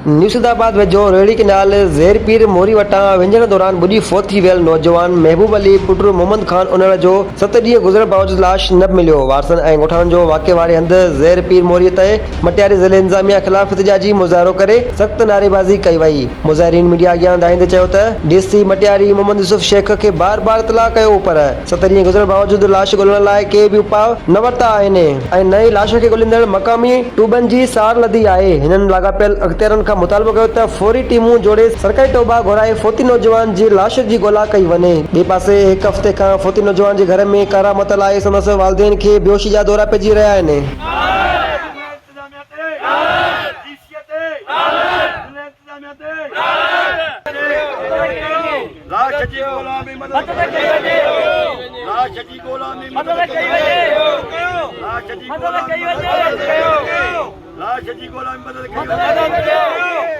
न्यूज़ाबाद वेझो रेड़ी किनाल ज़ेरपीर मोरी वटां वञण दौरान बुॾी फौत थी वियल नौजवान महबूब अली पुट मोहम्मद खान उन्हण जो 7 ॾींहं गुज़रण बावजूद लाश न मिलियो। वारसनि ऐं ॻोठाणनि जो वाक़े वारे हंधि ज़ेरपीर मोरीअ ते मटियारी ज़िले इंतज़ामिया ख़िलाफ़ एहतिजाजी मुज़ाहिरो करे सख़्त नारेबाज़ी कई वई। मुज़ाहिरीन मीडिया अॻियां ॿुधाईंदे चयो त डीसी मटियारी मोहम्मद यूसुफ शेख खे बार बार इतला कयो पर 7 ॾींहं गुज़रण बावजूद लाश ॻोल्हण लाइ के बि उपाउ न वरिता आहिनि ऐं नई लाश खे ॻोल्हींदड़ मक़ामी टूबनि जी सार लधी आहे। हिननि लाॻापियल अख़्तियारनि खां मुतालबो कयो त फौरी टीमूं जोड़े सरकारी टोबा घुराए फौती नौजवान जी लाश जी ॻोल्हा कई वञे। ॿिए पासे हिकु हफ़्ते खां फौती नौजवान जे घर में करामतल आहे। संदसि वालिदैन खे बेहोशी जा दौरा पइजी रहिया आहिनि। लाश जी गोला में मदद कई